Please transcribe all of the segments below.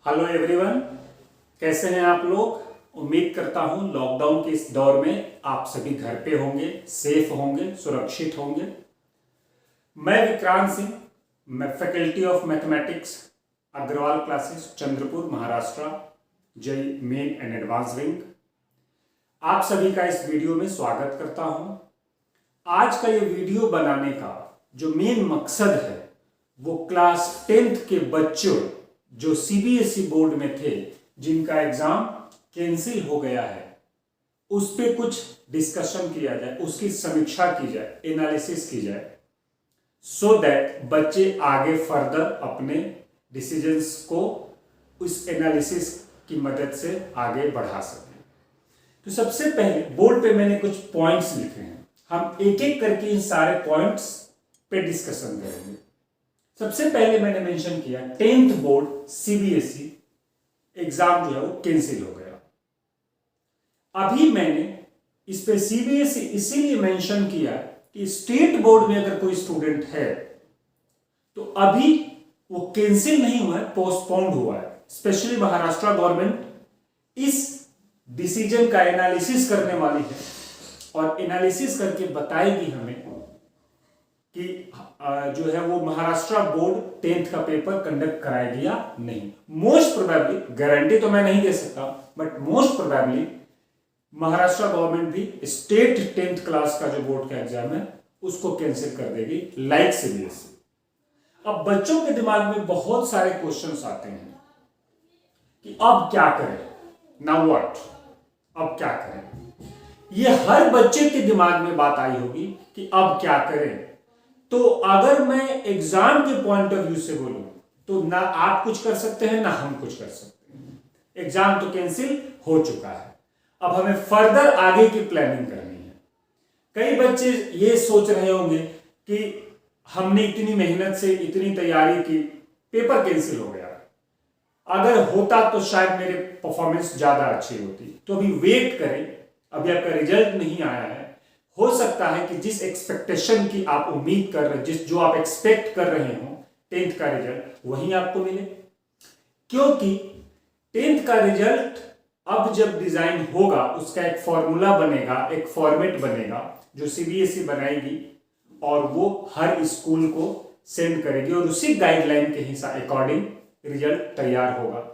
Hello everyone, कैसे हैं आप लोग। उम्मीद करता हूं लॉकडाउन के इस दौर में आप सभी घर पे होंगे, सेफ होंगे, सुरक्षित होंगे। मैं विक्रांत सिंह, मैं faculty of mathematics, Agrawal classes, Chandrapur, Maharashtra, JEE main and advance wing. आप सभी का इस वीडियो में स्वागत करता हूं। आज का ये वीडियो बनाने का जो मेन मकसद है वो क्लास 10th के बच्चों जो सीबीएसई बोर्ड में थे, जिनका एग्जाम कैंसिल हो गया है, उस पर कुछ डिस्कशन किया जाए, उसकी समीक्षा की जाए, एनालिसिस की जाए, सो दैट बच्चे आगे फर्दर अपने डिसीजंस को उस एनालिसिस की मदद से आगे बढ़ा सकें। तो सबसे पहले बोर्ड पे मैंने कुछ पॉइंट्स लिखे हैं, हम एक एक करके इन सारे पॉइंट्स पे डिस्कशन करेंगे। सबसे पहले मैंने मेंशन किया 10th बोर्ड सीबीएसई एग्जाम जो है वो कैंसिल हो गया। अभी मैंने इस पे सीबीएसई इसीलिए मेंशन किया कि स्टेट बोर्ड में अगर कोई स्टूडेंट है तो अभी वो कैंसिल नहीं हुआ है, पोस्टपोन्ड हुआ है। स्पेशली महाराष्ट्र गवर्नमेंट इस डिसीजन का एनालिसिस करने वाली है और एनालिसिस करके बताएगी हमें कि जो है वो महाराष्ट्र बोर्ड 10th का पेपर कंडक्ट कराएगी या नहीं। मोस्ट प्रोबेबली, गारंटी तो मैं नहीं दे सकता, but most probably Maharashtra government भी स्टेट 10th क्लास का जो बोर्ड का एग्जाम है उसको कैंसिल कर देगी, लाइक सीबीएसई। अब बच्चों के दिमाग में बहुत सारे क्वेश्चंस आते हैं कि अब क्या करें, नाउ व्हाट, अब क्या करें। ये हर बच्चे के दिमाग में बात आई होगी कि अब क्या करें। तो अगर मैं एग्जाम के पॉइंट ऑफ व्यू से बोलूं तो ना आप कुछ कर सकते हैं ना हम कुछ कर सकते हैं। एग्जाम तो कैंसिल हो चुका है, अब हमें फर्दर आगे की प्लानिंग करनी है। कई बच्चे ये सोच रहे होंगे कि हमने इतनी मेहनत से इतनी तैयारी की, पेपर कैंसिल हो गया, अगर होता तो शायद मेरे परफॉर्मेंस ज्यादा अच्छी होती। तो अभी वेट करें, अभी आपका रिजल्ट नहीं आया है। हो सकता है कि जिस एक्सपेक्टेशन की आप उम्मीद कर रहे, जो आप एक्सपेक्ट कर रहे हो 10th का रिजल्ट वही आपको मिले, क्योंकि 10th का रिजल्ट अब जब डिजाइन होगा उसका एक फॉर्मूला बनेगा, एक फॉर्मेट बनेगा जो सीबीएसई बनाएगी और वो हर स्कूल को सेंड करेगी और उसी गाइडलाइन के हिसाब अकॉर्डिंग रिजल्ट तैयार होगा।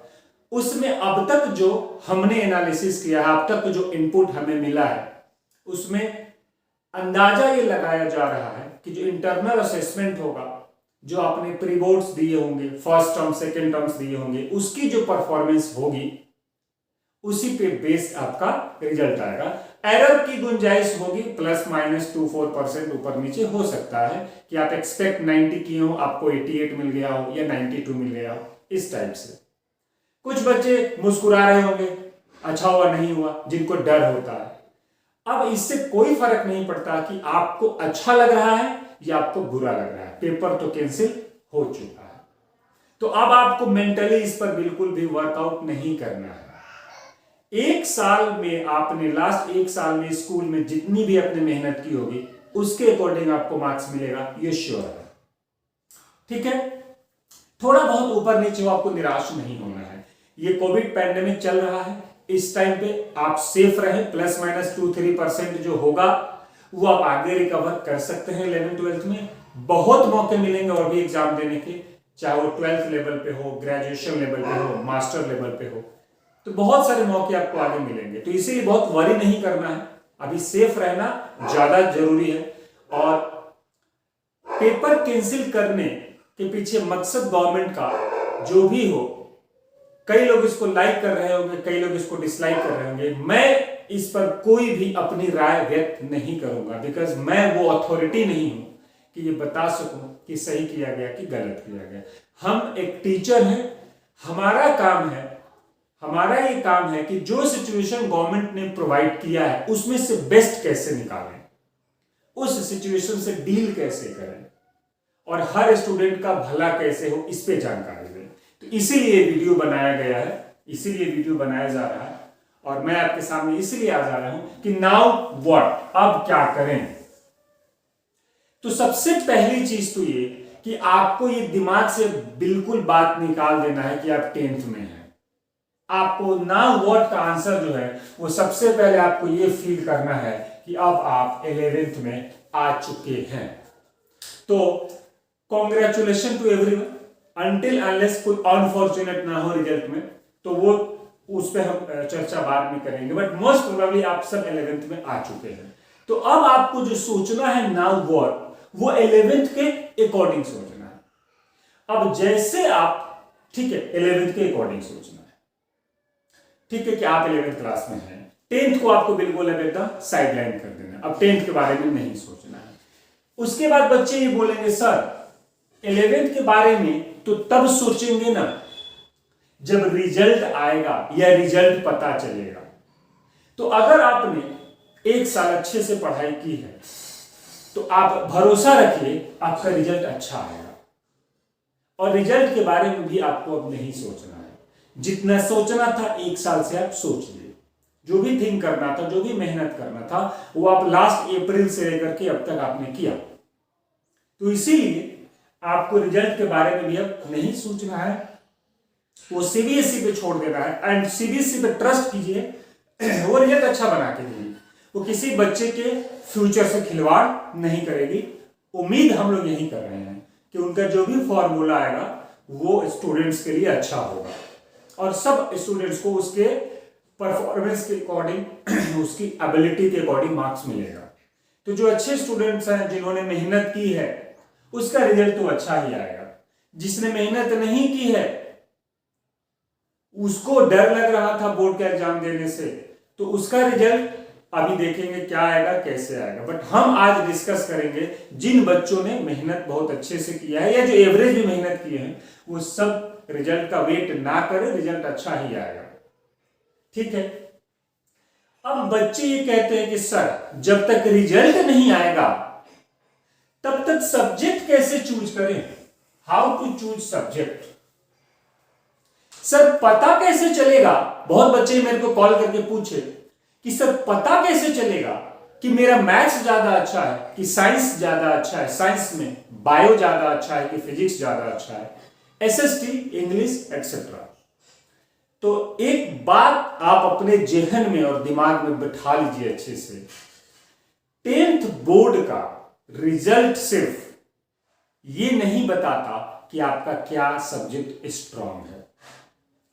उसमें अब तक जो हमने एनालिसिस किया है, अब तक जो इनपुट हमें मिला है, उसमें अंदाजा ये लगाया जा रहा है कि जो इंटरनल असेसमेंट होगा, जो आपने प्री बोर्ड्स दिए होंगे, फर्स्ट टर्म सेकंड टर्म्स दिए होंगे, उसकी जो परफॉर्मेंस होगी उसी पे बेस आपका रिजल्ट आएगा। एरर की गुंजाइश होगी ±2-4% ऊपर नीचे हो सकता है कि आप एक्सपेक्ट 90 किए हो, आपको 88 मिल गया हो या 92 मिल गया हो, इस टाइप से। कुछ बच्चे मुस्कुरा रहे होंगे, अच्छा हुआ नहीं हुआ, जिनको डर होता है। अब इससे कोई फर्क नहीं पड़ता कि आपको अच्छा लग रहा है या आपको बुरा लग रहा है, पेपर तो कैंसिल हो चुका है। तो अब आपको मेंटली इस पर बिल्कुल भी वर्कआउट नहीं करना है। एक साल में आपने, लास्ट एक साल में स्कूल में जितनी भी आपने मेहनत की होगी उसके अकॉर्डिंग आपको मार्क्स मिलेगा, ये श्योर है। ठीक है, थोड़ा बहुत ऊपर नीचे हो, आपको निराश नहीं होना है। ये कोविड पैंडेमिक चल रहा है, इस टाइम पे आप सेफ रहें। ±2-3% जो होगा वो आप आगे रिकवर कर सकते हैं। 11th-12th में बहुत मौके मिलेंगे और भी एग्जाम देने के, चाहे वो 12th लेवल पे हो, ग्रेजुएशन लेवल पे हो, मास्टर लेवल पे हो, तो बहुत सारे मौके आपको आगे मिलेंगे। तो इसीलिए बहुत वरी नहीं करना है, अभी सेफ रहना ज्यादा जरूरी है। और पेपर कैंसिल करने के पीछे मकसद गवर्नमेंट का जो भी हो, कई लोग इसको लाइक कर रहे होंगे, कई लोग इसको डिसलाइक कर रहे होंगे, मैं इस पर कोई भी अपनी राय व्यक्त नहीं करूंगा, बिकॉज मैं वो अथॉरिटी नहीं हूं कि ये बता सकूं कि सही किया गया कि गलत किया गया। हम एक टीचर हैं, हमारा काम है, हमारा ये काम है कि जो सिचुएशन गवर्नमेंट ने प्रोवाइड किया है उसमें से बेस्ट कैसे निकालें, उस सिचुएशन से डील कैसे करें और हर स्टूडेंट का भला कैसे हो, इस पे जानकारी दें। तो इसीलिए वीडियो बनाया गया है, इसीलिए वीडियो बनाया जा रहा है और मैं आपके सामने इसलिए आ जा रहा हूं कि नाउ व्हाट, अब क्या करें। तो सबसे पहली चीज तो ये कि आपको ये दिमाग से बिल्कुल बात निकाल देना है कि आप 10th में हैं। आपको नाउ व्हाट का आंसर जो है वो सबसे पहले आपको ये फील करना है कि अब आप 11th में आ चुके हैं। तो congratulation to everyone, until unless कोई अनफॉर्चुनेट ना हो रिजल्ट में, तो वो उस पर हम चर्चा बाद में करेंगे, बट मोस्ट प्रोबेबली आप सब 11th में आ चुके हैं। तो अब आपको जो सोचना है नाउ व्हाट, वो 11th के अकॉर्डिंग सोचना है। अब जैसे आप, ठीक है, 11th के अकॉर्डिंग सोचना है, ठीक है, कि आप 11th क्लास में हैं, 10th को आपको बिल्कुल एकदम साइडलाइन कर देना, अब 10th के बारे में नहीं सोचना है। उसके बाद बच्चे ये बोलेंगे सर 11th के बारे में तो तब सोचेंगे ना जब रिजल्ट आएगा या रिजल्ट पता चलेगा। तो अगर आपने एक साल अच्छे से पढ़ाई की है तो आप भरोसा रखिए आपका रिजल्ट अच्छा आएगा, और रिजल्ट के बारे में भी आपको अब नहीं सोचना है। जितना सोचना था एक साल से आप सोच लिए, जो भी थिंक करना था, जो भी मेहनत करना था, वो आप लास्ट अप्रैल से लेकर के अब तक आपने किया। तो इसीलिए आपको रिजल्ट के बारे में भी अब नहीं सोचना है, वो सीबीएसई पे छोड़ देना है। एंड सीबीएसई पे ट्रस्ट कीजिए, वो रिजल्ट अच्छा बना के देगी, वो किसी बच्चे के फ्यूचर से खिलवाड़ नहीं करेगी। उम्मीद हम लोग यही कर रहे हैं कि उनका जो भी फॉर्मूला आएगा वो स्टूडेंट्स के लिए अच्छा होगा, और सब स्टूडेंट्स को उसके परफॉर्मेंस के अकॉर्डिंग, उसकी एबिलिटी के अकॉर्डिंग मार्क्स मिलेगा। तो जो अच्छे स्टूडेंट्स हैं, जिन्होंने मेहनत की है, उसका रिजल्ट तो अच्छा ही आएगा। जिसने मेहनत नहीं की है, उसको डर लग रहा था बोर्ड का एग्जाम देने से, तो उसका रिजल्ट अभी देखेंगे क्या आएगा, कैसे आएगा। बट हम आज डिस्कस करेंगे जिन बच्चों ने मेहनत बहुत अच्छे से किया है, या जो एवरेज भी मेहनत किए हैं, वो सब रिजल्ट का वेट ना करें, रिजल्ट अच्छा ही आएगा। ठीक है। अब बच्चे ये कहते हैं कि सर जब तक रिजल्ट नहीं आएगा तब तक सब्जेक्ट कैसे चूज करें, how to choose subject. Sir पता कैसे चलेगा, बहुत बच्चे मेरे को कॉल करके पूछे कि सर पता कैसे चलेगा कि मेरा मैथ्स ज्यादा अच्छा है कि साइंस ज्यादा अच्छा है, साइंस में बायो ज्यादा अच्छा है कि फिजिक्स ज्यादा अच्छा है, एसएसटी, इंग्लिश एक्सेट्रा। तो एक बात आप अपने जेहन में और दिमाग में बिठा लीजिए अच्छे से, 10th बोर्ड का रिजल्ट सिर्फ ये नहीं बताता कि आपका क्या सब्जेक्ट स्ट्रांग है।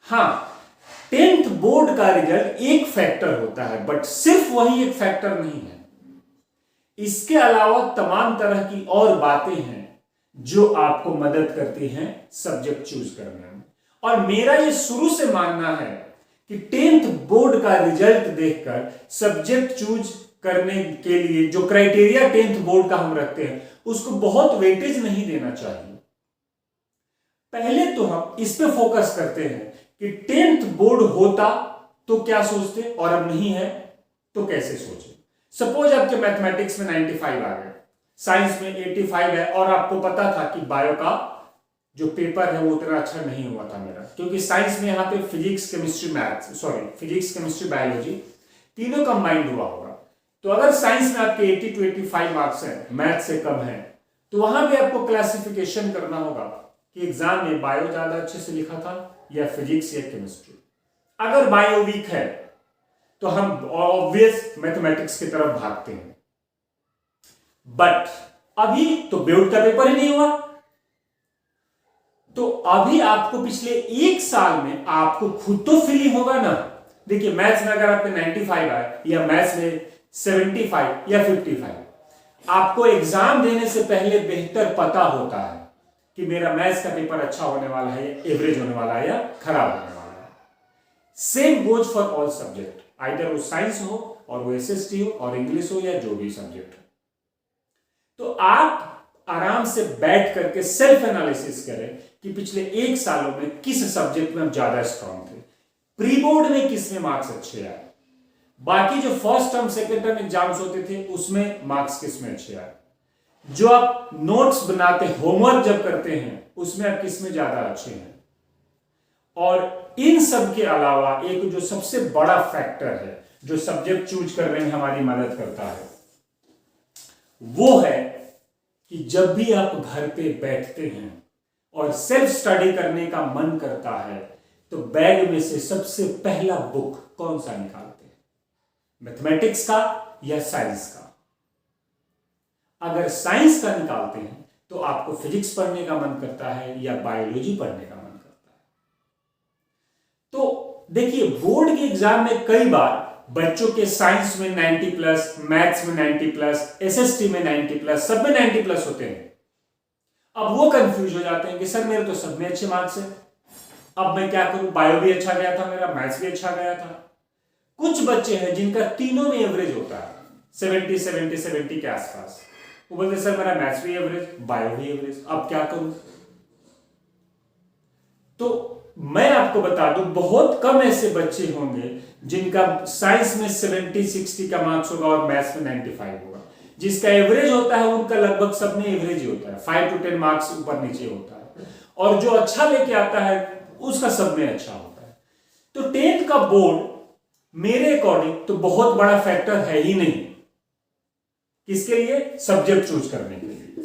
हां, 10th बोर्ड का रिजल्ट एक फैक्टर होता है, बट सिर्फ वही एक फैक्टर नहीं है। इसके अलावा तमाम तरह की और बातें हैं जो आपको मदद करती हैं सब्जेक्ट चूज करने में। और मेरा ये शुरू से मानना है कि 10th बोर्ड का रिजल्ट देखकर सब्जेक्ट चूज करने के लिए जो क्राइटेरिया 10th बोर्ड का हम रखते हैं, उसको बहुत वेटेज नहीं देना चाहिए। पहले तो हम इस पे फोकस करते हैं कि 10th बोर्ड होता तो क्या सोचते, और अब नहीं है तो कैसे सोचे। सपोज आपके मैथमेटिक्स में 95 आ गए, साइंस में 85 है, और आपको पता था कि बायो का जो पेपर है वो उतना अच्छा नहीं हुआ था मेरा, क्योंकि साइंस में यहाँ पे physics chemistry physics chemistry biology तीनों कंबाइंड हुआ होगा। तो अगर साइंस में आपके 80 to 85 मार्क्स हैं, मैथ से कम है, तो वहां भी आपको क्लासिफिकेशन करना होगा कि एग्जाम में बायो ज्यादा अच्छे से लिखा था या फिजिक्स या केमिस्ट्री। अगर बायो वीक है तो हम ऑब्वियस मैथमेटिक्स की तरफ भागते हैं। बट अभी तो बोर्ड का पेपर ही नहीं हुआ, तो अभी आपको पिछले एक साल में आपको खुद तो फीलिंग होगा ना। देखिए मैथ्स में अगर आपके 95 आए, या मैथ्स में 75 या 55, आपको एग्जाम देने से पहले बेहतर पता होता है कि मेरा मैथ्स का पेपर अच्छा होने वाला है, या एवरेज होने वाला है, या खराब होने वाला है। Same goes for all subject, either वो साइंस हो और वो एसएसटी हो और इंग्लिश हो या जो भी सब्जेक्ट हो। तो आप आराम से बैठ करके सेल्फ एनालिसिस करें कि पिछले एक सालों में किस सब्जेक्ट में आप ज्यादा स्ट्रांग थे, प्री बोर्ड में किस में मार्क्स अच्छे आए, बाकी जो first term second term exams होते थे उसमें मार्क्स किस में अच्छे आए, जो आप नोट्स बनाते, होमवर्क जब करते हैं, उसमें आप किस में ज्यादा अच्छे हैं। और इन सब के अलावा एक जो सबसे बड़ा फैक्टर है जो सब्जेक्ट चूज करने में हमारी मदद करता है, वो है कि जब भी आप घर पे बैठते हैं और सेल्फ स्टडी करने का मन करता है तो बैग में से सबसे पहला बुक कौन सा निकालते हैं? मैथमेटिक्स का या साइंस का? अगर साइंस का निकालते हैं तो आपको फिजिक्स पढ़ने का मन करता है या बायोलॉजी पढ़ने का मन करता है? तो देखिए, बोर्ड के एग्जाम में कई बार बच्चों के साइंस में 90 प्लस, मैथ्स में 90 प्लस, एसएसटी में 90 प्लस, सब में 90 प्लस होते हैं। अब वो कंफ्यूज हो जाते हैं कि सर मेरे तो सब में अच्छे मार्क्स हैं, अब मैं क्या करूं? बायो भी अच्छा गया था मेरा, मैथ्स भी अच्छा गया था। कुछ बच्चे हैं जिनका तीनों में एवरेज होता है 70 के आसपास। वो बोलते सर मेरा मैथ्स भी एवरेज, बायो भी एवरेज, अब क्या करूं? तो मैं आपको बता दूं, बहुत कम ऐसे बच्चे होंगे जिनका साइंस में 70-60 का मार्क्स होगा और मैथ्स में 95 होगा। जिसका एवरेज होता है उनका लगभग सब में एवरेज ही होता है, 5 to 10 मार्क्स ऊपर नीचे होता है, और जो अच्छा लेके आता है उसका सब में अच्छा होता है। तो 10th का बोर्ड मेरे अकॉर्डिंग तो बहुत बड़ा फैक्टर है ही नहीं। किसके लिए? सब्जेक्ट चूज करने के लिए।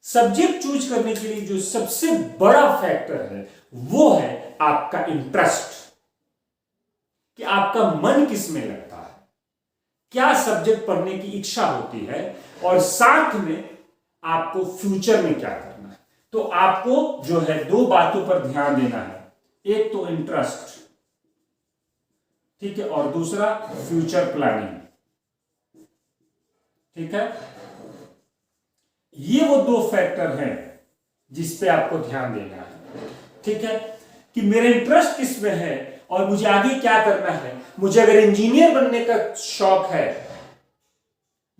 सब्जेक्ट चूज करने के लिए जो सबसे बड़ा फैक्टर है वो है आपका इंटरेस्ट, कि आपका मन किस में लगता है, क्या सब्जेक्ट पढ़ने की इच्छा होती है, और साथ में आपको फ्यूचर में क्या करना है। तो आपको जो है दो बातों पर ध्यान देना है, एक तो इंटरेस्ट, ठीक है, और दूसरा फ्यूचर प्लानिंग, ठीक है। ये वो दो फैक्टर हैं जिस पे आपको ध्यान देना है, ठीक है, कि मेरा इंटरेस्ट किस में है और मुझे आगे क्या करना है। मुझे अगर इंजीनियर बनने का शौक है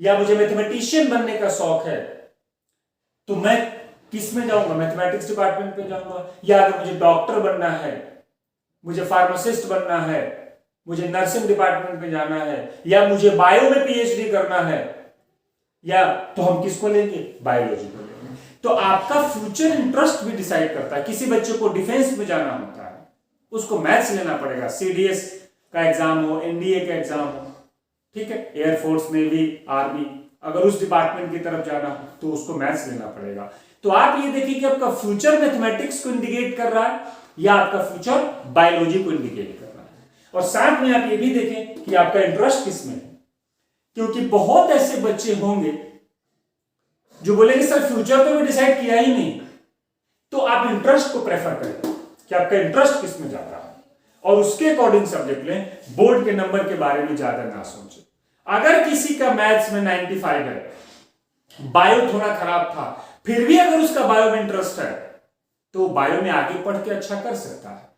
या मुझे मैथमेटिशियन बनने का शौक है तो मैं किस में जाऊंगा? मैथमेटिक्स डिपार्टमेंट में जाऊंगा। या अगर मुझे डॉक्टर बनना है, मुझे फार्मासिस्ट बनना है, मुझे नर्सिंग डिपार्टमेंट में जाना है, या मुझे बायो में पीएचडी करना है, या तो हम किसको लेंगे? बायोलॉजी को लेंगे। तो आपका फ्यूचर इंटरेस्ट भी डिसाइड करता है। किसी बच्चे को डिफेंस में जाना होता है, उसको मैथ्स लेना पड़ेगा, सीडीएस का एग्जाम हो, एनडीए का एग्जाम हो, ठीक है, एयरफोर्स, नेवी, आर्मी, अगर उस डिपार्टमेंट की तरफ जाना हो तो उसको मैथ्स लेना पड़ेगा। तो आप ये देखिए कि आपका फ्यूचर मैथमेटिक्स को इंडिकेट कर रहा है या आपका फ्यूचर बायोलॉजी को इंडिकेट कर रहा है। और साथ में आप ये भी देखें कि आपका इंटरेस्ट किसमें है, क्योंकि बहुत ऐसे बच्चे होंगे जो बोलेंगे सर फ्यूचर तो मैं डिसाइड किया ही नहीं। तो आप इंटरेस्ट को प्रेफर करें कि आपका इंटरेस्ट किसमें जाता है और उसके अकॉर्डिंग सब्जेक्ट लें। बोर्ड के नंबर के बारे में ज्यादा ना सोचें। अगर किसी का मैथ्स में 95 है, बायो थोड़ा खराब था, फिर भी अगर उसका बायो में इंटरेस्ट है तो बायो में आगे पढ़ के अच्छा कर सकता है।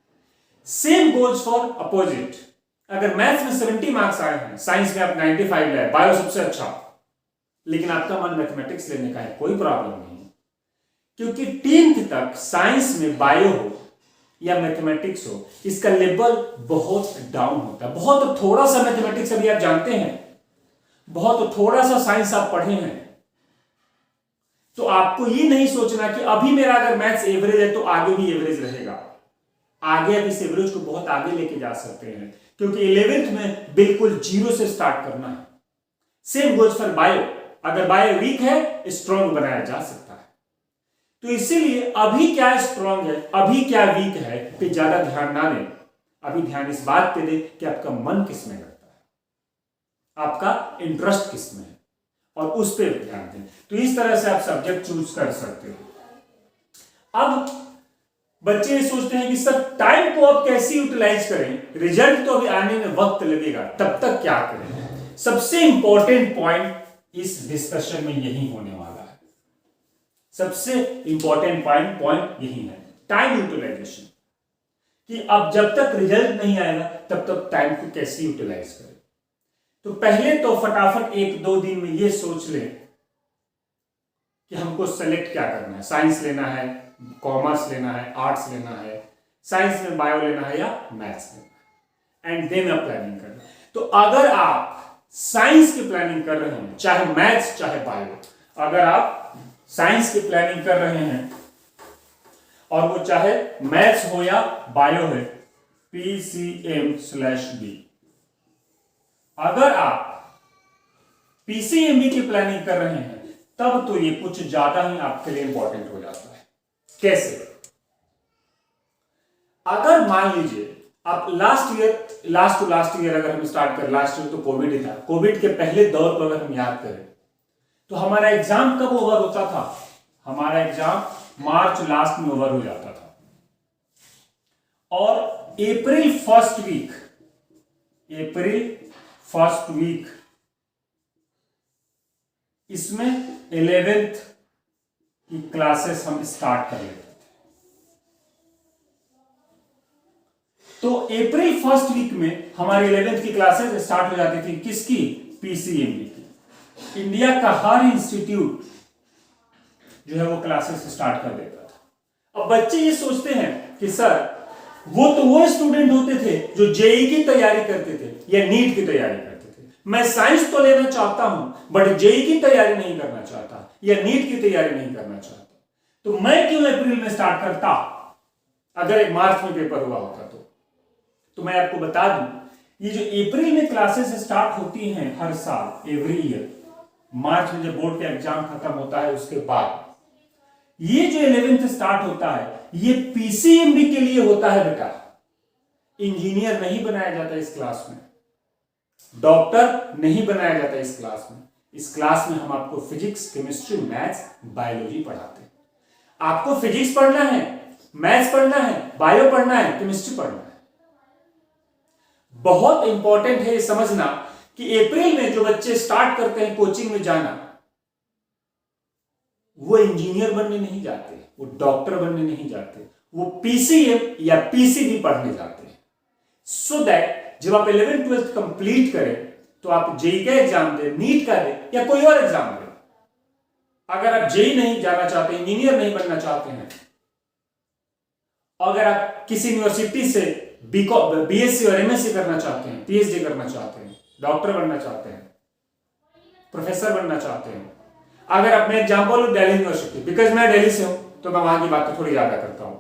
Same goes for opposite. अगर मैथ्स में 70 मार्क्स आए हैं, साइंस में आप 95 लाए, बायो सबसे अच्छा, लेकिन आपका मन मैथमेटिक्स लेने का है, कोई प्रॉब्लम नहीं, क्योंकि 10th तक साइंस में बायो हो या मैथमेटिक्स हो, इसका लेवल बहुत डाउन होता है। बहुत थोड़ा सा मैथमेटिक्स अभी आप जानते हैं, बहुत थोड़ा सा साइंस आप पढ़े हैं, तो आपको ये नहीं सोचना कि अभी मेरा अगर मैथ्स एवरेज है तो आगे भी एवरेज रहेगा। आगे आप इस एवरेज को बहुत आगे लेके जा सकते हैं, क्योंकि 11th में बिल्कुल जीरो से स्टार्ट करना है। Same goes for bio. अगर बायो वीक है, स्ट्रॉन्ग बनाया जा सकता है। तो इसीलिए अभी क्या स्ट्रॉन्ग है, अभी क्या वीक है, पे ज्यादा ध्यान ना दें। अभी ध्यान इस बात पे दें कि आपका मन किस में लगता है, आपका इंटरेस्ट किस में है, और उस पर ध्यान दें। तो इस तरह से आप सब्जेक्ट चूज कर सकते हो। अब बच्चे ये सोचते हैं कि सर टाइम को अब कैसे यूटिलाइज करें, रिजल्ट तो अभी आने में वक्त लगेगा, तब तक क्या करें। सबसे इंपॉर्टेंट पॉइंट इस डिस्कशन में यही होने वाला है। सबसे इंपॉर्टेंट पॉइंट यही है, टाइम यूटिलाइजेशन, कि अब जब तक रिजल्ट नहीं आएगा तब तक टाइम को कैसे यूटिलाइज करें। तो पहले तो फटाफट 1-2 दिन में ये सोच लें कि हमको सेलेक्ट क्या करना है। साइंस लेना है, कॉमर्स लेना है, आर्ट्स लेना है, साइंस में बायो लेना है या मैथ्स लेना है, एंड देन आप प्लानिंग करना। तो अगर आप साइंस की प्लानिंग कर रहे हैं, चाहे मैथ्स चाहे बायो, अगर आप साइंस की प्लानिंग कर रहे हैं और वो चाहे मैथ्स हो या बायो है, PCM/B। अगर आप PCMB की प्लानिंग कर रहे हैं तब तो ये कुछ ज्यादा ही आपके लिए इंपॉर्टेंट हो जाता है। कैसे? अगर मान लीजिए आप लास्ट ईयर अगर हम स्टार्ट करें, लास्ट ईयर तो कोविड ही था, कोविड के पहले दौर को अगर हम याद करें तो हमारा एग्जाम कब ओवर होता था? हमारा एग्जाम मार्च लास्ट में ओवर हो जाता था और अप्रैल फर्स्ट वीक इसमें 11th की क्लासेस हम स्टार्ट कर लेते थे। तो अप्रैल फर्स्ट वीक में हमारी 11th की क्लासेस स्टार्ट हो जाती थी। किसकी? पीसीएमबी की। इंडिया का हर इंस्टीट्यूट जो है वो क्लासेस स्टार्ट कर देता था। अब बच्चे ये सोचते हैं कि सर वो स्टूडेंट होते थे जो जेई की तैयारी करते थे या नीट की तैयारी करते थे। मैं साइंस तो लेना चाहता हूं बट जेई की तैयारी नहीं करना चाहता या नीट की तैयारी नहीं करना चाहता, तो मैं क्यों अप्रैल में स्टार्ट करता अगर एक मार्च में पेपर हुआ होता तो मैं आपको बता दूं, ये जो अप्रैल में क्लासेस स्टार्ट होती हैं हर साल एवरी ईयर, मार्च में जब बोर्ड का एग्जाम खत्म होता है उसके बाद ये जो 11th स्टार्ट होता है ये पीसीएमबी के लिए होता है बेटा। इंजीनियर नहीं बनाया जाता इस क्लास में, डॉक्टर नहीं बनाया जाता इस क्लास में। इस क्लास में हम आपको फिजिक्स, केमिस्ट्री, मैथ्स, बायोलॉजी पढ़ाते हैं। आपको फिजिक्स पढ़ना है, मैथ्स पढ़ना है, बायो पढ़ना है, केमिस्ट्री पढ़ना है। बहुत इंपॉर्टेंट है ये समझना कि अप्रैल में जो बच्चे स्टार्ट करते हैं कोचिंग में जाना, वो इंजीनियर बनने नहीं जाते, वो डॉक्टर बनने नहीं जाते, वो पीसीएम या पीसीबी पढ़ने जाते हैं। सो दैट जब आप 11th-12th कंप्लीट करें तो आप जेई का एग्जाम दें, नीट का दें या कोई और एग्जाम दें। अगर आप जेई नहीं जाना चाहते, इंजीनियर नहीं बनना चाहते हैं, अगर आप किसी यूनिवर्सिटी से बीएससी और एमएससी करना चाहते हैं, पीएचडी करना चाहते हैं, डॉक्टर बनना चाहते हैं, प्रोफेसर बनना चाहते हैं, अगर आप, मैं एग्जाम्पल हूं दिल्ली यूनिवर्सिटी, बिकॉज मैं दिल्ली से हूं तो मैं वहां की बात तो थोड़ी ज्यादा करता हूं।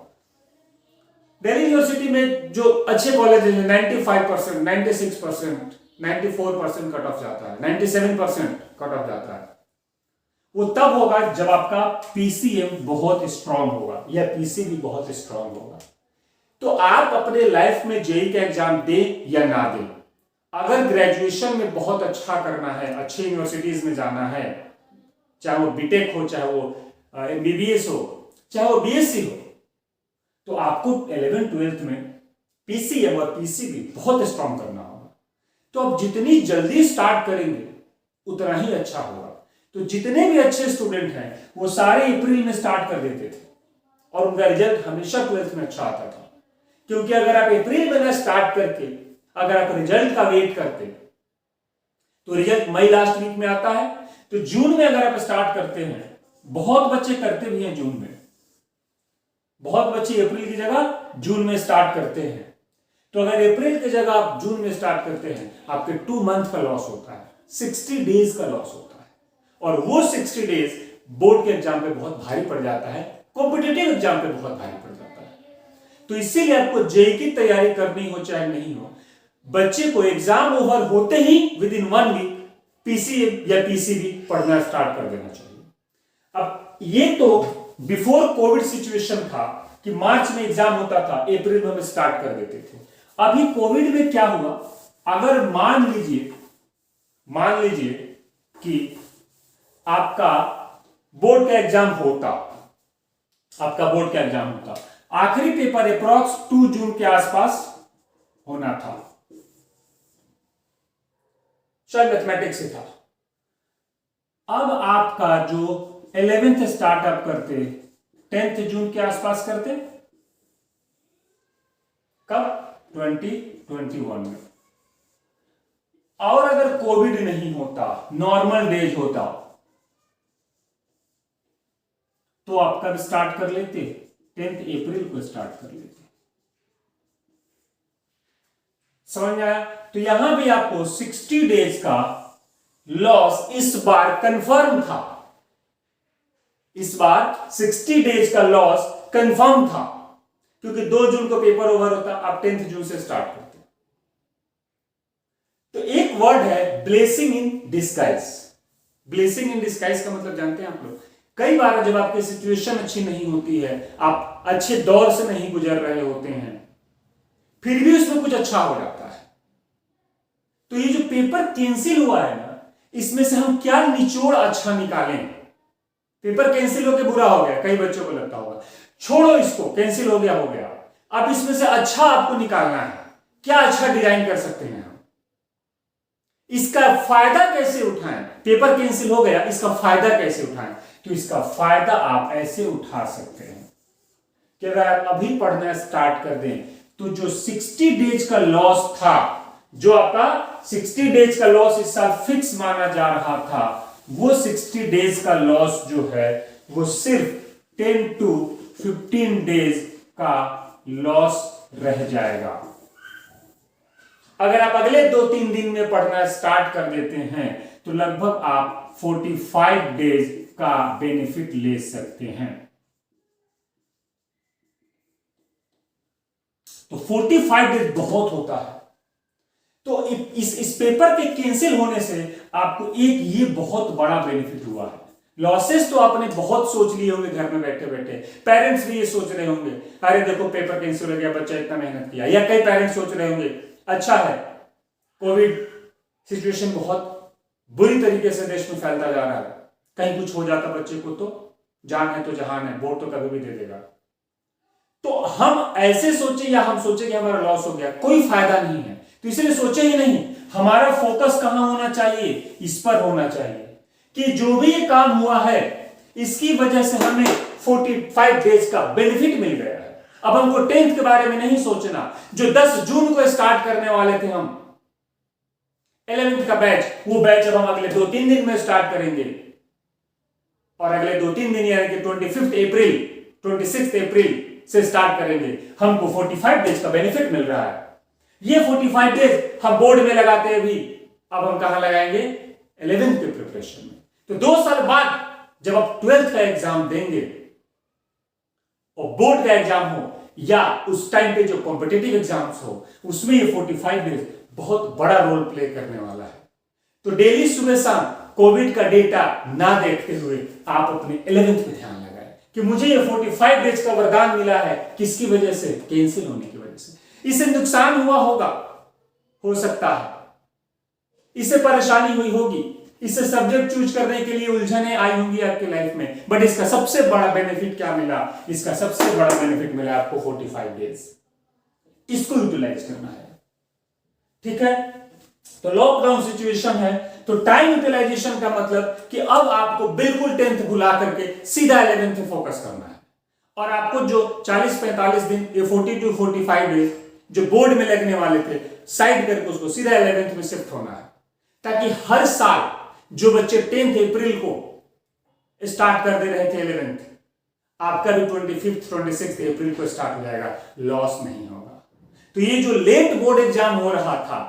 दिल्ली यूनिवर्सिटी में जो अच्छे कॉलेजेस हैं 95%, 96%, 94% कट ऑफ जाता है, 97% कट ऑफ जाता है। वो तब होगा जब आपका पीसीएम बहुत स्ट्रांग होगा या पीसीबी बहुत स्ट्रांग होगा। तो आप अपने लाइफ में जेई का एग्जाम दें या ना दें, अगर ग्रेजुएशन में बहुत अच्छा करना है, अच्छी यूनिवर्सिटीज में जाना है, चाहे वो बीटेक हो, चाहे वो एमबीबीएस हो, चाहे वो बीएससी हो, तो आपको 11th-12th में पीसीएम और पीसीबी बहुत स्ट्रांग करना होगा। तो आप जितनी जल्दी स्टार्ट करेंगे उतना ही अच्छा होगा। तो जितने भी अच्छे स्टूडेंट हैं वो सारे अप्रैल में स्टार्ट कर देते थे और उनका रिजल्ट हमेशा 12th में अच्छा आता था। क्योंकि अगर आप अप्रैल में स्टार्ट करके अगर आप रिजल्ट का वेट करते तो रिजल्ट मई लास्ट वीक में आता है, तो जून में अगर आप स्टार्ट करते हैं, बहुत बच्चे करते भी हैं जून में, बहुत बच्चे अप्रैल की जगह जून में स्टार्ट करते हैं। तो अगर अप्रैल की जगह आप जून में स्टार्ट करते हैं, आपके 2 मंथ का लॉस होता है, 60 डेज का लॉस होता है। और वो 60 डेज बोर्ड के एग्जाम पे बहुत भारी पड़ जाता है, कॉम्पिटिटिव एग्जाम पे बहुत भारी पड़ जाता है। तो इसीलिए आपको जेई की तैयारी करनी हो चाहे नहीं हो, बच्चे को एग्जाम ओवर होते ही विद इन 1 वीक पीसीएम या पीसीबी पढ़ना स्टार्ट कर देना चाहिए। अब ये तो बिफोर कोविड सिचुएशन था कि मार्च में एग्जाम होता था, अप्रैल में हम स्टार्ट कर देते थे। अभी कोविड में क्या हुआ, अगर मान लीजिए कि आपका बोर्ड का एग्जाम होता, आखिरी पेपर अप्रॉक्स 2 जून के आसपास होना था, शायद मैथमेटिक्स से था। अब आपका जो 11th स्टार्टअप करते 10th जून के आसपास करते, कब? 2021 में। और अगर कोविड नहीं होता, नॉर्मल डेज होता, तो आप कब स्टार्ट कर लेते? 10th अप्रैल को स्टार्ट कर लेते। समझ आया? तो यहां भी आपको 60 डेज का लॉस इस बार कंफर्म था। इस बार 60 डेज का लॉस कंफर्म था, क्योंकि 2 जून को पेपर ओवर होता, आप 10th जून से स्टार्ट करते। तो एक वर्ड है blessing in disguise. Blessing in disguise का मतलब जानते हैं आप लोग? कई बार जब आपकी सिचुएशन अच्छी नहीं होती है, आप अच्छे दौर से नहीं गुजर रहे होते हैं, फिर भी उसमें कुछ अच्छा हो जाता है। तो ये जो पेपर कैंसिल हुआ है ना, इसमें से हम क्या निचोड़ अच्छा निकालें? पेपर कैंसिल होकर बुरा हो गया, कई बच्चों को लगता होगा, छोड़ो इसको, कैंसिल हो गया। अब इसमें से अच्छा आपको निकालना है, क्या अच्छा डिजाइन कर सकते हैं हम, इसका फायदा कैसे उठाएं? पेपर कैंसिल हो गया, इसका फायदा कैसे उठाएं? तो इसका फायदा आप ऐसे उठा सकते हैं कि अगर आप अभी पढ़ना स्टार्ट कर दें तो जो 60 डेज का लॉस था, जो आपका 60 डेज का लॉस इस साल फिक्स माना जा रहा था, वो 60 डेज का लॉस जो है वो सिर्फ 10 to 15 डेज का लॉस रह जाएगा। अगर आप अगले 2-3 दिन में पढ़ना स्टार्ट कर देते हैं तो लगभग आप 45 डेज का बेनिफिट ले सकते हैं। तो 45 डेज बहुत होता है। तो इस पेपर के कैंसिल होने से आपको एक ये बहुत बड़ा बेनिफिट हुआ है। लॉसेस तो आपने बहुत सोच लिए होंगे घर में बैठे बैठे, पेरेंट्स भी ये सोच रहे होंगे, अरे देखो पेपर कैंसिल हो गया, बच्चा इतना मेहनत किया। या कई पेरेंट्स सोच रहे होंगे, अच्छा है कोविड सिचुएशन बहुत बुरी तरीके से देश में फैलता जा रहा है, कहीं कुछ हो जाता बच्चे को तो जान है तो जहान है, बोर्ड तो कभी भी दे देगा। तो हम ऐसे सोचे या हम सोचे कि हमारा लॉस हो गया, कोई फायदा नहीं है, तो इसलिए सोचे ही नहीं। हमारा फोकस कहां होना चाहिए? इस पर होना चाहिए कि जो भी ये काम हुआ है इसकी वजह से हमें 45 डेज का बेनिफिट मिल गया है। अब हमको 10th के बारे में नहीं सोचना, जो 10 जून को स्टार्ट करने वाले थे हम 11th का बैच, वो बैच अब हम अगले 2-3 दिन में स्टार्ट करेंगे, और अगले 2-3 दिन यानी कि 25 अप्रैल 26 अप्रैल से स्टार्ट करेंगे। हमको 45 डेज का बेनिफिट मिल रहा है। ये 45 डेज हम बोर्ड में लगाते हैं भी, अब हम कहां लगाएंगे? 11th के प्रिपरेशन में। तो 2 साल बाद जब आप 12th का एग्जाम देंगे और बोर्ड का एग्जाम हो या उस टाइम पे जो कॉम्पिटिटिव एग्जाम्स हो, उसमें ये 45 डेज बहुत बड़ा रोल प्ले करने वाला है। तो डेली सुबह शाम कोविड का डेटा ना देखते हुए आप अपने 11th पे ध्यान लगाएं कि मुझे ये 45 डेज का वरदान मिला है। किसकी वजह से? कैंसिल होने की वजह से। इससे नुकसान हुआ होगा, हो सकता है, इससे परेशानी हुई होगी, इससे सब्जेक्ट चूज करने के लिए उलझने आई होंगी आपकी लाइफ में, बट इसका सबसे बड़ा बेनिफिट क्या मिला? इसका सबसे बड़ा बेनिफिट मिला आपको 45 डेज। इसको यूटिलाइज करना है, ठीक है? तो लॉकडाउन सिचुएशन है, तो टाइम यूटिलाइजेशन का मतलब कि अब आपको बिल्कुल 10th भुला करके सीधा 11th पे फोकस करना है, और आपको जो 40-45 दिन, ये 40 to 45 डेज जो बोर्ड में लगने वाले थे, साइड करके उसको सीधा 11th में शिफ्ट होना है, ताकि हर साल जो बच्चे 10th अप्रैल को स्टार्ट कर दे रहे थे 11th, आपका भी 25-26 अप्रैल को स्टार्ट हो जाएगा, लॉस नहीं होगा। तो ये जो लेट बोर्ड एग्जाम हो रहा था,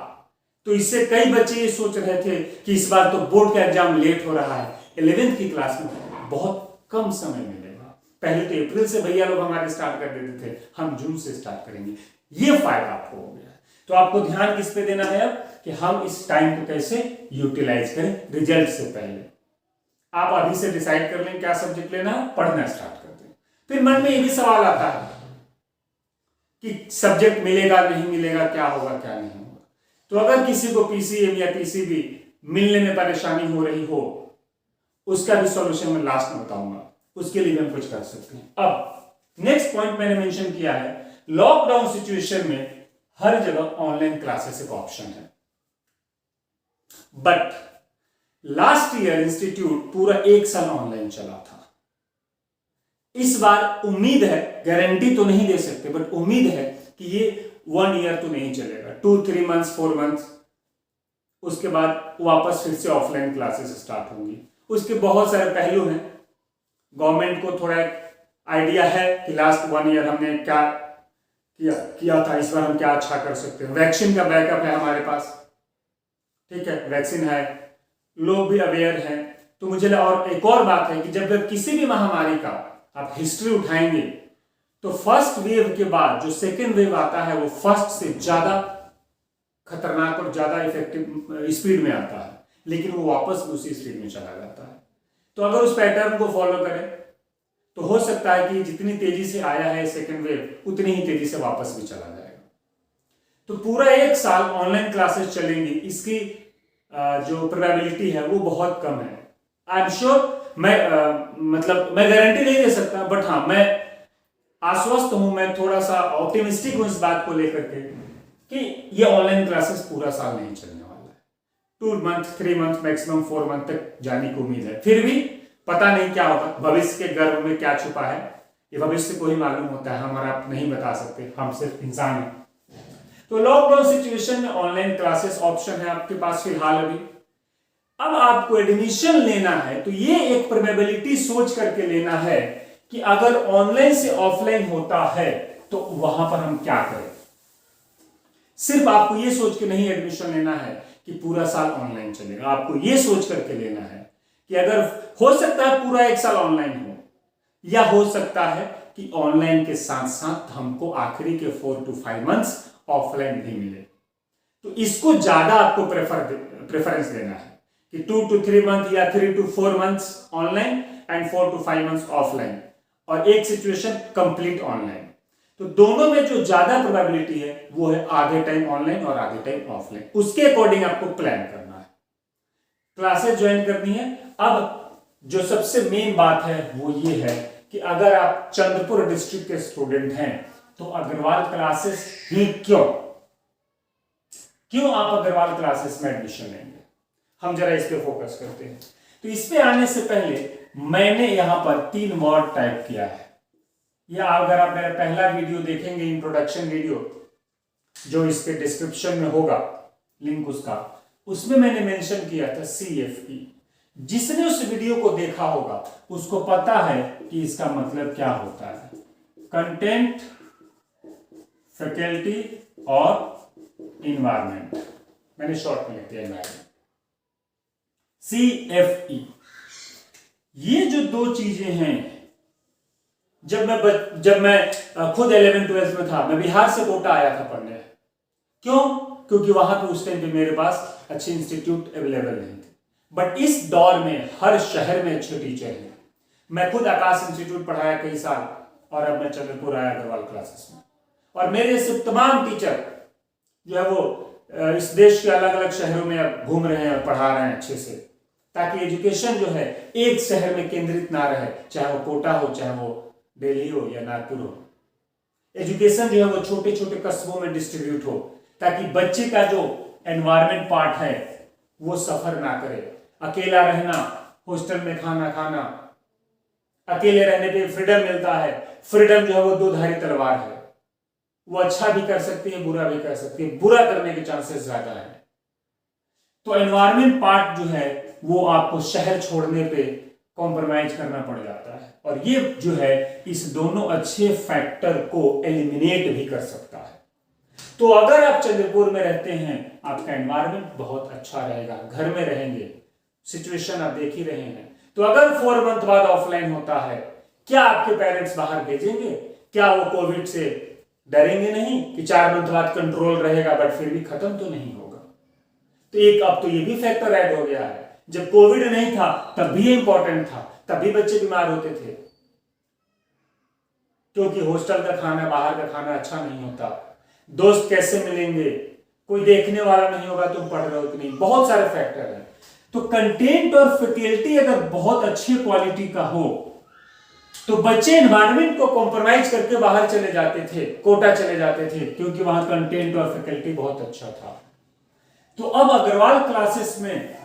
तो इससे कई बच्चे ये सोच रहे थे कि इस बार तो बोर्ड का एग्जाम लेट हो रहा है, 11th की क्लास में बहुत कम समय मिलेगा। पहले तो अप्रैल से भैया लोग हमारे स्टार्ट कर देते थे, हम जून से स्टार्ट करेंगे। ये फायदा आपको हो गया। तो आपको ध्यान किस पे देना है अब कि हम इस टाइम को कैसे यूटिलाइज करें रिजल्ट से पहले। आप अभी से डिसाइड कर लें क्या सब्जेक्ट लेना है, पढ़ना स्टार्ट कर दें। फिर मन में ये भी सवाल आता है कि सब्जेक्ट मिलेगा नहीं मिलेगा, क्या होगा क्या नहीं होगा। तो अगर किसी को पीसीएम या पीसीबी मिलने में परेशानी हो रही हो, उसका भी सॉल्यूशन मैं लास्ट में बताऊंगा, उसके लिए हम कुछ कर सकते हैं। अब नेक्स्ट पॉइंट मैंने मेंशन किया है, लॉकडाउन सिचुएशन में हर जगह ऑनलाइन क्लासेस एक ऑप्शन है, बट लास्ट ईयर इंस्टीट्यूट पूरा 1 साल ऑनलाइन चला था। इस बार उम्मीद है, गारंटी तो नहीं दे सकते, बट उम्मीद है कि ये 1 ईयर तो नहीं चलेगा, 2-3 मंथ्स 4 मंथ्स, उसके बाद वापस फिर से ऑफलाइन क्लासेस स्टार्ट होंगी। उसके बहुत सारे पहलू हैं। गवर्नमेंट को थोड़ा आइडिया है कि लास्ट 1 ईयर हमने क्या किया था, इस बार हम क्या अच्छा कर सकते हैं। वैक्सीन का बैकअप है हमारे पास, ठीक है, वैक्सीन है, लोग भी अवेयर हैं। तो मुझे और एक और बात है कि जब किसी भी महामारी का आप हिस्ट्री उठाएंगे तो फर्स्ट वेव के बाद जो सेकेंड वेव आता है वो फर्स्ट से ज्यादा खतरनाक और ज्यादा इफेक्टिव स्पीड में आता है। लेकिन वो वापस भी उसी स्पीड में चला जाता है। तो अगर उस पैटर्न को फॉलो करें तो हो सकता है कि जितनी तेजी से आया है सेकेंड वेव उतनी ही तेजी से वापस भी चला जाएगा। तो पूरा 1 साल ऑनलाइन क्लासेस चलेंगी, इसकी जो प्रोबेबिलिटी है वो बहुत कम है। आई एम श्योर, मैं गारंटी नहीं दे सकता, बट हाँ मैं आश्वस्त हूं, मैं थोड़ा सा ऑप्टिमिस्टिक हूं इस बात को लेकर के कि ये ऑनलाइन क्लासेस पूरा साल नहीं चलने वाला है। 2 मंथ 3 मंथ मैक्सिमम 4 मंथ तक जाने की उम्मीद है। फिर भी पता नहीं क्या होगा, भविष्य के गर्भ में क्या छुपा है ये भविष्य को ही मालूम होता है, हम और आप नहीं बता सकते, हम सिर्फ इंसान हैं। तो लॉकडाउन सिचुएशन में ऑनलाइन क्लासेस ऑप्शन है आपके पास फिलहाल अभी। अब आपको एडमिशन लेना है तो ये एक प्रोबेबिलिटी सोच करके लेना है कि अगर ऑनलाइन से ऑफलाइन होता है तो वहां पर हम क्या करें। सिर्फ आपको ये सोच के नहीं एडमिशन लेना है कि पूरा साल ऑनलाइन चलेगा, आपको ये सोच करके लेना है कि अगर हो सकता है पूरा 1 साल ऑनलाइन हो, या हो सकता है कि ऑनलाइन के साथ साथ हमको आखिरी के 4 to 5 मंथ्स ऑफलाइन भी मिले। तो इसको ज्यादा आपको प्रेफरेंस देना है कि 2 to 3 मंथ या 3 to 4 months online and 4 to 5 months offline, और एक सिचुएशन कंप्लीट ऑनलाइन। तो दोनों में जो ज्यादा प्रोबेबिलिटी है वो है आधे टाइम ऑनलाइन और आधे टाइम ऑफलाइन। उसके अकॉर्डिंग आपको प्लान करना है, क्लासेस ज्वाइन करनी है। अब जो सबसे मेन बात है वो ये है कि अगर आप चंद्रपुर डिस्ट्रिक्ट के स्टूडेंट हैं तो अग्रवाल क्लासेस ही क्यों आप अग्रवाल क्लासेस में एडमिशन लेंगे, हम जरा इस पे फोकस करते हैं। तो इस पे आने से पहले मैंने यहां पर 3 वर्ड टाइप किया है, या अगर आप मेरा पहला वीडियो देखेंगे इंट्रोडक्शन वीडियो जो इसके डिस्क्रिप्शन में होगा लिंक उसका, उसमें मैंने मेंशन किया था CFE। जिसने उस वीडियो को देखा होगा उसको पता है कि इसका मतलब क्या होता है, कंटेंट, फैकल्टी और इन्वायरमेंट। मैंने शॉर्ट में लिख दिया इन्वायरमेंट, CFE। ये जो 2 चीजें हैं, जब मैं खुद 11th-12th में था, मैं बिहार से कोटा आया था पढ़ने। क्यों? क्योंकि वहां पे उस टाइम पे मेरे पास अच्छे इंस्टीट्यूट अवेलेबल नहीं थे। बट इस दौर में हर शहर में अच्छे टीचर हैं। मैं खुद आकाश इंस्टीट्यूट पढ़ाया कई साल, और अब मैं चंद्रपुर आया अग्रवाल क्लासेस में, और मेरे से तमाम टीचर जो है वो इस देश के अलग अलग शहरों में अब घूम रहे हैं और पढ़ा रहे हैं अच्छे से, ताकि एजुकेशन जो है एक शहर में केंद्रित ना रहे, चाहे वो कोटा हो, चाहे वो दिल्ली हो या नागपुर हो। एजुकेशन जो है वो छोटे छोटे कस्बों में डिस्ट्रीब्यूट हो, ताकि बच्चे का जो एनवायरमेंट पार्ट है वो सफर ना करे। अकेला रहना, हॉस्टल में खाना खाना, अकेले रहने पे फ्रीडम मिलता है। फ्रीडम जो है वो 2 धारी तलवार है, वो अच्छा भी कर सकती है, बुरा भी कर सकती है, बुरा करने के चांसेस ज्यादा है। तो एनवायरमेंट पार्ट जो है वो आपको शहर छोड़ने पे कॉम्प्रोमाइज करना पड़ जाता है, और ये जो है इस दोनों अच्छे फैक्टर को एलिमिनेट भी कर सकता है। तो अगर आप चंद्रपुर में रहते हैं, आपका एनवायरमेंट बहुत अच्छा रहेगा, घर में रहेंगे, सिचुएशन आप देख ही रहे हैं। तो अगर 4 मंथ बाद ऑफलाइन होता है, क्या आपके पेरेंट्स बाहर भेजेंगे? क्या वो कोविड से डरेंगे नहीं कि 4 मंथ बाद कंट्रोल रहेगा बट फिर भी खत्म तो नहीं होगा? तो एक अब तो ये भी फैक्टर ऐड हो गया है, जब कोविड नहीं था तब भी इंपॉर्टेंट था, तब भी बच्चे बीमार होते थे, क्योंकि हॉस्टल का खाना, बाहर का खाना अच्छा नहीं होता, दोस्त कैसे मिलेंगे, कोई देखने वाला नहीं होगा तुम पढ़ रहे हो कि नहीं, बहुत सारे फैक्टर हैं। तो कंटेंट और फैकल्टी अगर बहुत अच्छी क्वालिटी का हो तो बच्चे एनवायरमेंट को कॉम्प्रोमाइज करके बाहर चले जाते थे, कोटा चले जाते थे, क्योंकि वहां कंटेंट और फैकल्टी बहुत अच्छा था। तो अब अग्रवाल क्लासेस में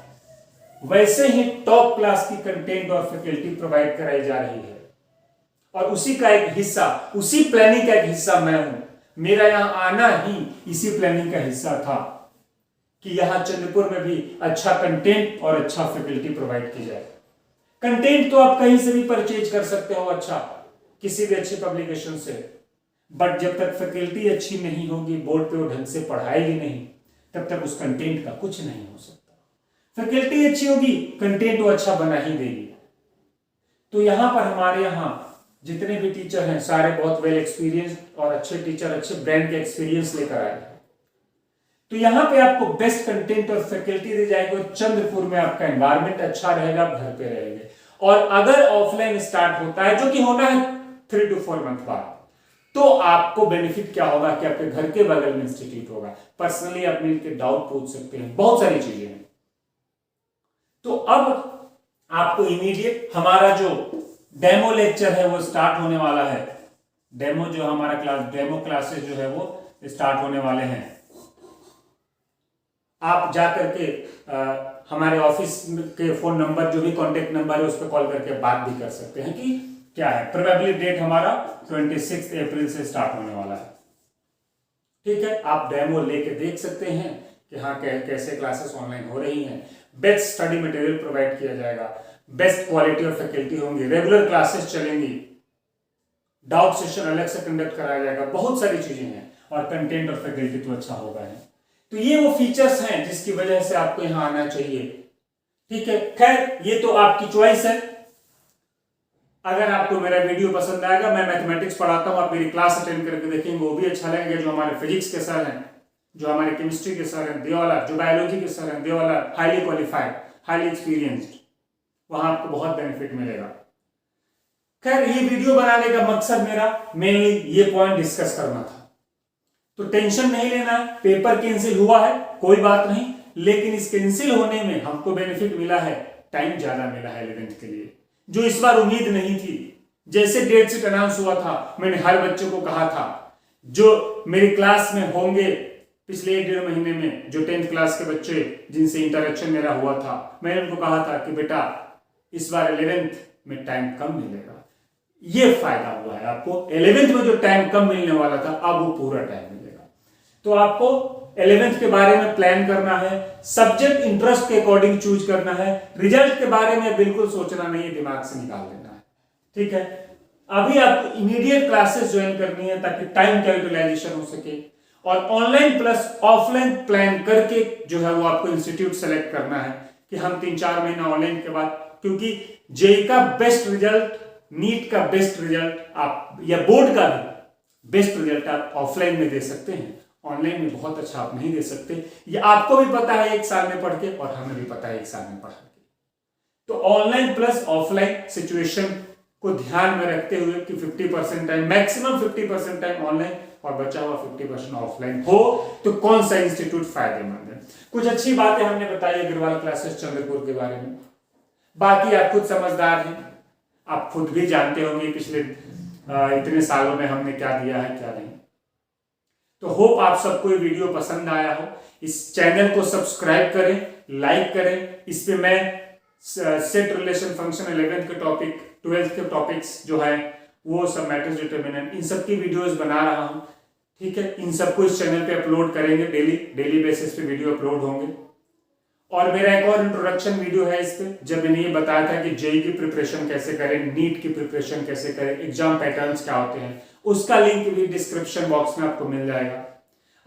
वैसे ही टॉप क्लास की कंटेंट और फैकल्टी प्रोवाइड कराई जा रही है, और उसी का एक हिस्सा, उसी प्लानिंग का एक हिस्सा मैं हूं। मेरा यहां आना ही इसी प्लानिंग का हिस्सा था कि यहां चंद्रपुर में भी अच्छा कंटेंट और अच्छा फैकल्टी प्रोवाइड की जाए। कंटेंट तो आप कहीं से भी परचेज कर सकते हो अच्छा, किसी भी अच्छी पब्लिकेशन से, बट जब तक फैकल्टी अच्छी नहीं होगी, बोर्ड पे वो ढंग से पढ़ाएगी नहीं, तब तक उस कंटेंट का कुछ नहीं हो सकता। फैकल्टी अच्छी होगी, कंटेंट वो अच्छा बना ही देगी। तो यहां पर हमारे यहां जितने भी टीचर हैं सारे बहुत वेल एक्सपीरियंस्ड और अच्छे टीचर, अच्छे ब्रांड के एक्सपीरियंस लेकर आए हैं। तो यहाँ पे आपको बेस्ट कंटेंट और फैकल्टी दी जाएगी और चंद्रपुर में आपका एनवायरमेंट अच्छा रहेगा, आप घर पे रहेंगे। और अगर ऑफलाइन स्टार्ट होता है, जो कि होना है 3 to 4 मंथ बाद, तो आपको बेनिफिट क्या होगा कि आपके घर के बगल में इंस्टीट्यूट होगा, पर्सनली आप मिलकर डाउट पूछ सकते हैं, बहुत सारी चीजें हैं। तो अब आपको इमीडिएट हमारा जो डेमो लेक्चर है वो स्टार्ट होने वाला है। डेमो जो हमारा डेमो क्लासेस जो है वो स्टार्ट होने वाले हैं। आप जाकर के हमारे ऑफिस के फोन नंबर, जो भी कांटेक्ट नंबर है, उस पर कॉल करके बात भी कर सकते हैं कि क्या है। प्रोबेबली डेट हमारा 26 अप्रैल से स्टार्ट होने वाला है। ठीक है, आप डेमो लेके देख सकते हैं कि हाँ कैसे क्लासेस ऑनलाइन हो रही हैं। बेस्ट स्टडी मटेरियल प्रोवाइड किया जाएगा, बेस्ट क्वालिटी और फैकल्टी होंगी, रेगुलर क्लासेस चलेंगी, डाउट सेशन अलग से कंडक्ट कराया जाएगा, बहुत सारी चीजें हैं। और कंटेंट और फैकल्टी तो अच्छा होगा है। तो ये वो फीचर्स हैं जिसकी वजह से आपको यहां आना चाहिए। ठीक है, खैर ये तो आपकी चॉइस है। अगर आपको मेरा वीडियो पसंद आएगा, मैं मैथमेटिक्स पढ़ाता हूं, आप मेरी क्लास अटेंड करके देखेंगे, वो भी अच्छा लगेगा। जो हमारे फिजिक्स के सर हैं, जो हमारे केमिस्ट्री के सर हैं देवाला, जो बायोलॉजी के सर हैं देवाला, हाईली क्वालिफाइड, हाईली एक्सपीरियंस्ड, वहां आपको बहुत बेनिफिट मिलेगा। खैर ये वीडियो बनाने का मकसद मेरा मेनली ये पॉइंट डिस्कस करना था। तो टेंशन नहीं लेना, पेपर कैंसिल हुआ है कोई बात नहीं, लेकिन इस कैंसिल होने में हमको बेनिफिट मिला है, टाइम ज्यादा मिला है 11th के लिए, जो इस बार उम्मीद नहीं थी। जैसे डेट शीट अनाउंस हुआ था, मैंने हर बच्चों को कहा था जो मेरी क्लास में होंगे पिछले 1-1.5 महीने में, जो 10th क्लास के बच्चे जिनसे इंटरेक्शन मेरा हुआ था, मैंने उनको कहा था कि बेटा इस बार 11th में टाइम कम मिलेगा। ये फायदा हुआ है आपको, 11th में जो टाइम कम मिलने वाला था अब वो पूरा टाइम मिलेगा। तो आपको 11th के बारे में प्लान करना है, सब्जेक्ट इंटरेस्ट के अकॉर्डिंग चूज करना है, रिजल्ट के बारे में बिल्कुल सोचना नहीं है, दिमाग से निकाल देना है। ठीक है, अभी आपको इमीडिएट क्लासेस ज्वाइन करनी है ताकि टाइम कैलकुलेशन हो सके, और ऑनलाइन प्लस ऑफलाइन प्लान करके जो है वो आपको इंस्टीट्यूट सेलेक्ट करना है कि हम 3-4 महीना ऑनलाइन के बाद, क्योंकि जेईई का बेस्ट रिजल्ट, नीट का बेस्ट रिजल्ट आप, या बोर्ड का भी बेस्ट रिजल्ट आप ऑफलाइन में दे सकते हैं, ऑनलाइन में बहुत अच्छा आप नहीं दे सकते। ये आपको भी पता है 1 साल में पढ़ के, और हमें भी पता है 1 साल में पढ़ के। तो ऑनलाइन प्लस ऑफलाइन सिचुएशन को ध्यान में रखते हुए कि 50% टाइम, मैक्सिमम 50% टाइम ऑनलाइन और बचा हुआ 50% ऑफलाइन हो, तो कौन सा इंस्टीट्यूट फायदेमंद है। कुछ अच्छी बातें हमने बताई अग्रवाल क्लासेस चंद्रपुर के बारे में, बाकी आप खुद समझदार हैं, आप खुद भी जानते होंगे पिछले इतने सालों में हमने क्या दिया है क्या नहीं। तो होप आप सबको ये वीडियो पसंद आया हो। इस चैनल को सब्सक्राइब करें, लाइक करें। इस पे मैं सेट रिलेशन फंक्शन 11th के टॉपिक, 12th के टॉपिक्स जो है वो सब, मैट्रिक्स डिटरमिनेंट, इन सब की वीडियोस बना रहा हूं। ठीक है, इन सबको इस चैनल पे अपलोड करेंगे, डेली बेसिस पे वीडियो अपलोड होंगे। और मेरा एक और इंट्रोडक्शन वीडियो है इस पे, जब मैंने ये बताया था कि जेईई की प्रिपरेशन कैसे करें, नीट की प्रिपरेशन कैसे करें, एग्जाम पैटर्न्स क्या होते हैं, उसका लिंक भी डिस्क्रिप्शन बॉक्स में आपको मिल जाएगा।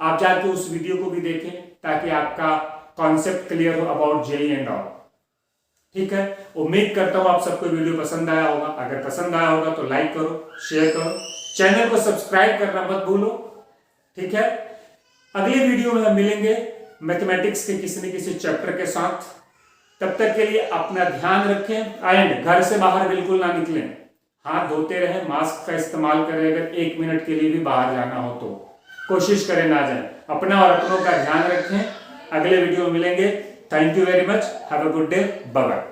आप जाके उस वीडियो को भी देखें ताकि आपका कॉन्सेप्ट क्लियर हो अबाउट जेईई एंड ऑल। ठीक है, उम्मीद करता हूं आप सबको वीडियो पसंद आया होगा। अगर पसंद आया होगा तो लाइक करो, शेयर करो, चैनल को सब्सक्राइब करना मत भूलो। ठीक है, अगले वीडियो में हम मिलेंगे मैथमेटिक्स के किसी न किसी चैप्टर के साथ। तब तक के लिए अपना ध्यान रखें एंड घर से बाहर बिल्कुल ना निकलें, हाथ धोते रहें, मास्क का इस्तेमाल करें। अगर 1 मिनट के लिए भी बाहर जाना हो तो कोशिश करें ना जाए। अपना और अपनों का ध्यान रखें। अगले वीडियो में मिलेंगे। Thank you very much, have a good day, bye bye.